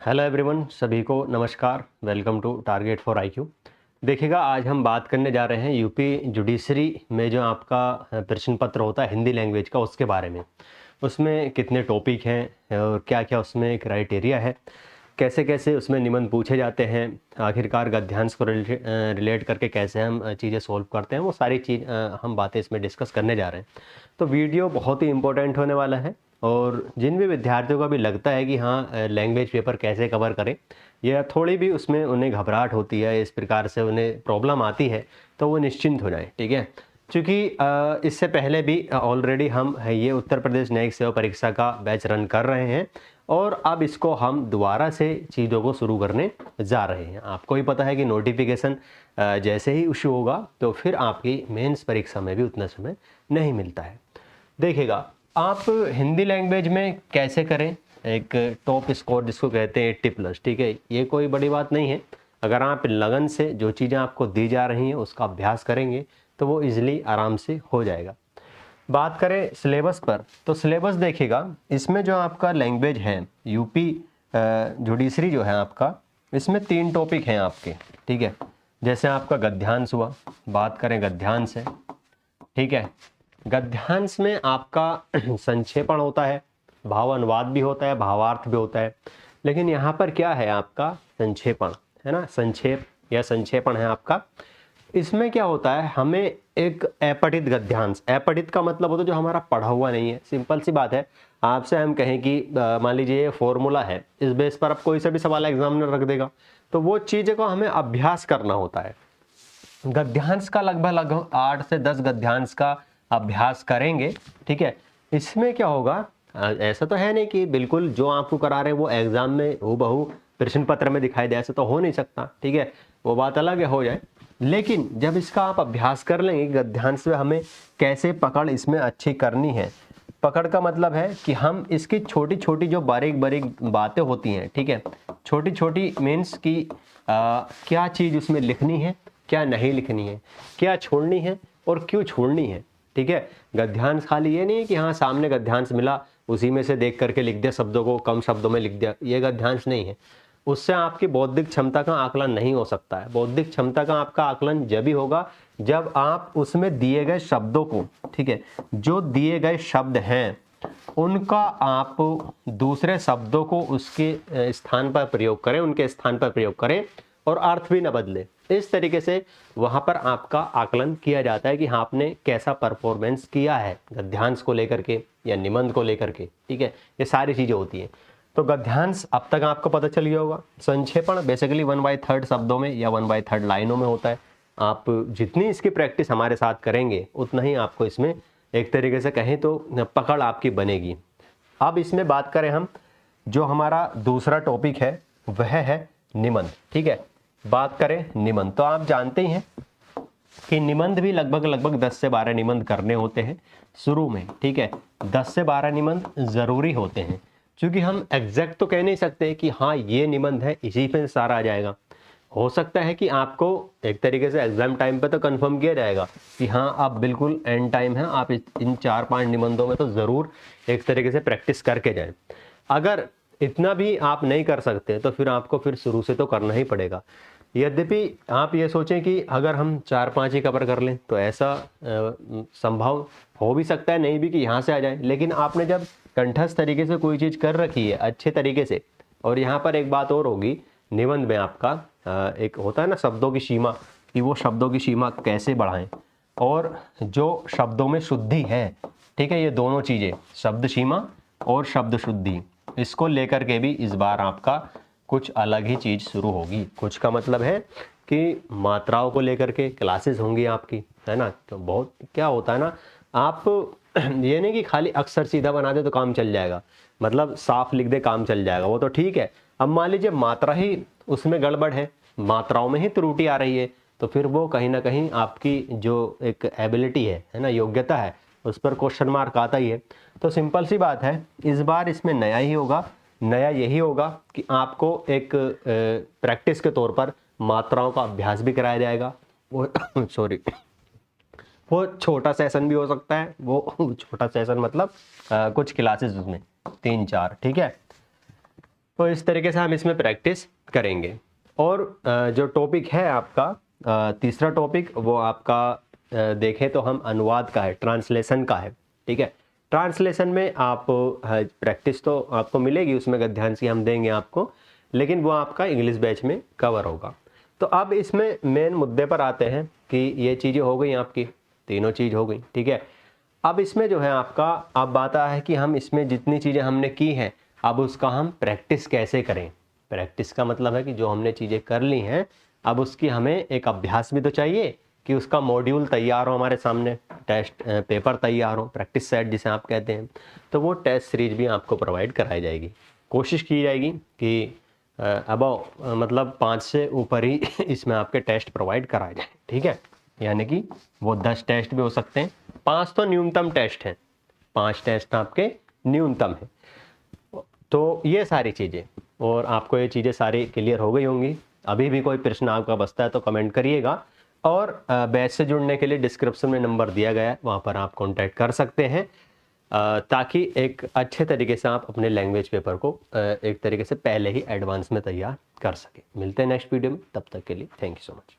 Hello everyone, सभी को नमस्कार। Welcome to target for IQ. देखिएगा, आज हम बात करने जा रहे हैं यूपी जुडिशरी में जो आपका प्रश्न पत्र होता है हिंदी लैंग्वेज का, उसके बारे में। उसमें कितने टॉपिक हैं और क्या क्या उसमें क्राइटेरिया है, कैसे कैसे उसमें निबंध पूछे जाते हैं, आखिरकार गद्यांश को रिलेट करके कैसे हम चीज़ें सॉल्व करते हैं, वो सारी चीज़ हम बातें इसमें डिस्कस करने जा रहे हैं। तो वीडियो बहुत ही इंपॉर्टेंट होने वाला है और जिन भी विद्यार्थियों का भी लगता है कि हाँ लैंग्वेज पेपर कैसे कवर करें या थोड़ी भी उसमें उन्हें घबराहट होती है, इस प्रकार से उन्हें प्रॉब्लम आती है, तो वो निश्चिंत हो जाए। ठीक है, क्योंकि इससे पहले भी ऑलरेडी हम ये उत्तर प्रदेश न्यायिक सेवा परीक्षा का बैच रन कर रहे हैं और अब इसको हम दोबारा से चीज़ों को शुरू करने जा रहे हैं। आपको ही पता है कि नोटिफिकेशन जैसे ही इशू होगा तो फिर आपकी मेंस परीक्षा में भी उतना समय नहीं मिलता है। देखिएगा, आप हिंदी लैंग्वेज में कैसे करें एक टॉप स्कोर जिसको कहते हैं 80+। ठीक है, ये कोई बड़ी बात नहीं है। अगर आप लगन से जो चीज़ें आपको दी जा रही हैं उसका अभ्यास करेंगे तो वो इजीली आराम से हो जाएगा। बात करें सिलेबस पर, तो सिलेबस देखिएगा, इसमें जो आपका लैंग्वेज है यूपी जुडिशरी जो है आपका, इसमें 3 टॉपिक हैं आपके। ठीक है, जैसे आपका गद्यांश हुआ, बात करें गद्यांश है। ठीक है, गद्यांश में आपका संक्षेपण होता है, भाव अनुवाद भी होता है, भावार्थ भी होता है। लेकिन यहाँ पर क्या है आपका संक्षेपण, है ना, संक्षेप या संक्षेपण है आपका। इसमें क्या होता है, हमें एक अपठित गद्यांश, अपठित का मतलब होता है जो हमारा पढ़ा हुआ नहीं है। सिंपल सी बात है, आपसे हम कहें कि मान लीजिए ये फॉर्मूला है, इस बेस पर आप कोई सा भी सवाल एग्जामिनर रख देगा, तो वो चीज़ों को हमें अभ्यास करना होता है। गद्यांश का लगभग 8 से 10 गद्यांश का अभ्यास करेंगे। ठीक है, इसमें क्या होगा, ऐसा तो है नहीं कि बिल्कुल जो आपको करा रहे हैं वो एग्जाम में हूबहू प्रश्न पत्र में दिखाई दे, ऐसा तो हो नहीं सकता। ठीक है, वो बात अलग है, हो जाए। लेकिन जब इसका आप अभ्यास कर लेंगे गद्यांश में हमें कैसे पकड़ इसमें अच्छी करनी है। पकड़ का मतलब है कि हम इसकी छोटी छोटी जो बारीक बारीक बातें होती हैं, ठीक है, छोटी छोटी मीन्स की क्या चीज़ उसमें लिखनी है, क्या नहीं लिखनी है, क्या छोड़नी है और क्यों छोड़नी है। ठीक है, गद्यांश खाली ये नहीं है कि हाँ सामने गद्यांश मिला उसी में से देख करके लिख दिया, शब्दों को कम शब्दों में लिख दिया, ये गद्यांश नहीं है। उससे आपकी बौद्धिक क्षमता का आकलन नहीं हो सकता है। बौद्धिक क्षमता का आपका आकलन जब भी होगा जब आप उसमें दिए गए शब्दों को, ठीक है, जो दिए गए शब्द हैं उनका आप दूसरे शब्दों को उसके स्थान पर प्रयोग करें, उनके स्थान पर प्रयोग करें और अर्थ भी न बदले। इस तरीके से वहां पर आपका आकलन किया जाता है कि हाँ आपने कैसा परफॉर्मेंस किया है गद्यांश को लेकर के या निबंध को लेकर के। ठीक है, ये सारी चीजें होती हैं। तो गद्यांश अब तक आपको पता चल गया होगा। संक्षेपण बेसिकली 1/3 शब्दों में या 1/3 लाइनों में होता है। आप जितनी इसकी प्रैक्टिस हमारे साथ करेंगे उतना ही आपको इसमें एक तरीके से कहें तो पकड़ आपकी बनेगी। अब इसमें बात करें हम, जो हमारा दूसरा टॉपिक है वह है निबंध। ठीक है, बात करें निबंध, तो आप जानते ही हैं कि निबंध भी लगभग 10 से 12 निबंध करने होते हैं शुरू में। ठीक है, 10 से 12 निबंध जरूरी होते हैं, क्योंकि हम एग्जैक्ट तो कह नहीं सकते कि हाँ ये निबंध है इसी पे सारा आ जाएगा। हो सकता है कि आपको एक तरीके से एग्जाम टाइम पे तो कंफर्म किया जाएगा कि हाँ आप बिल्कुल एंड टाइम है, आप इन 4-5 निबंधों में तो ज़रूर एक तरीके से प्रैक्टिस करके जाएं। अगर इतना भी आप नहीं कर सकते तो फिर आपको फिर शुरू से तो करना ही पड़ेगा। यद्यपि आप ये सोचें कि अगर हम 4-5 ही कवर कर लें तो ऐसा संभव हो भी सकता है, नहीं भी कि यहाँ से आ जाए। लेकिन आपने जब कंठस्थ तरीके से कोई चीज़ कर रखी है अच्छे तरीके से, और यहाँ पर एक बात और होगी, निबंध में आपका एक होता है ना शब्दों की सीमा, कि वो शब्दों की सीमा कैसे बढ़ाएं और जो शब्दों में शुद्धि है। ठीक है, ये दोनों चीज़ें, शब्द सीमा और शब्द शुद्धि, इसको लेकर के भी इस बार आपका कुछ अलग ही चीज़ शुरू होगी। कुछ का मतलब है कि मात्राओं को लेकर के क्लासेस होंगी आपकी, है ना। तो बहुत क्या होता है ना, आप ये नहीं कि खाली अक्षर सीधा बना दे तो काम चल जाएगा, मतलब साफ लिख दे काम चल जाएगा, वो तो ठीक है। अब मान लीजिए मात्रा ही उसमें गड़बड़ है, मात्राओं में ही त्रुटि आ रही है, तो फिर वो कहीं ना कहीं आपकी जो एक एबिलिटी है ना, योग्यता है, उस पर क्वेश्चन मार्क आता ही है। तो सिंपल सी बात है, इस बार इसमें नया ही होगा। नया यही होगा कि आपको एक प्रैक्टिस के तौर पर मात्राओं का अभ्यास भी कराया जाएगा। वो सॉरी, वो छोटा सेशन भी हो सकता है, वो छोटा सेशन मतलब कुछ क्लासेस उसमें 3-4। ठीक है, तो इस तरीके से हम इसमें प्रैक्टिस करेंगे। और जो टॉपिक है आपका तीसरा टॉपिक, वो आपका देखें तो हम अनुवाद का है, ट्रांसलेशन का है। ठीक है, ट्रांसलेशन में आप प्रैक्टिस तो आपको मिलेगी, उसमें गद्यांश की हम देंगे आपको, लेकिन वो आपका इंग्लिश बैच में कवर होगा। तो अब इसमें मेन मुद्दे पर आते हैं कि ये चीज़ें हो गई आपकी, तीनों चीज़ हो गई। ठीक है, अब इसमें जो है आपका अब बात है कि हम इसमें जितनी चीज़ें हमने की हैं, अब उसका हम प्रैक्टिस कैसे करें। प्रैक्टिस का मतलब है कि जो हमने चीज़ें कर ली हैं, अब उसकी हमें एक अभ्यास भी तो चाहिए कि उसका मॉड्यूल तैयार हो हमारे सामने, टेस्ट पेपर तैयार हो, प्रैक्टिस सेट जिसे आप कहते हैं। तो वो टेस्ट सीरीज भी आपको प्रोवाइड कराई जाएगी। कोशिश की जाएगी कि अबव मतलब 5 से ऊपर ही इसमें आपके टेस्ट प्रोवाइड कराए जाए। ठीक है, यानी कि वो 10 टेस्ट भी हो सकते हैं, 5 तो न्यूनतम टेस्ट हैं, 5 टेस्ट आपके न्यूनतम हैं। तो ये सारी चीज़ें, और आपको ये चीज़ें सारी क्लियर हो गई होंगी। अभी भी कोई प्रश्न आपका बचता है तो कमेंट करिएगा। और बैच से जुड़ने के लिए डिस्क्रिप्शन में नंबर दिया गया है, वहाँ पर आप कॉन्टैक्ट कर सकते हैं, ताकि एक अच्छे तरीके से आप अपने लैंग्वेज पेपर को एक तरीके से पहले ही एडवांस में तैयार कर सकें। मिलते हैं नेक्स्ट वीडियो में, तब तक के लिए थैंक यू सो मच।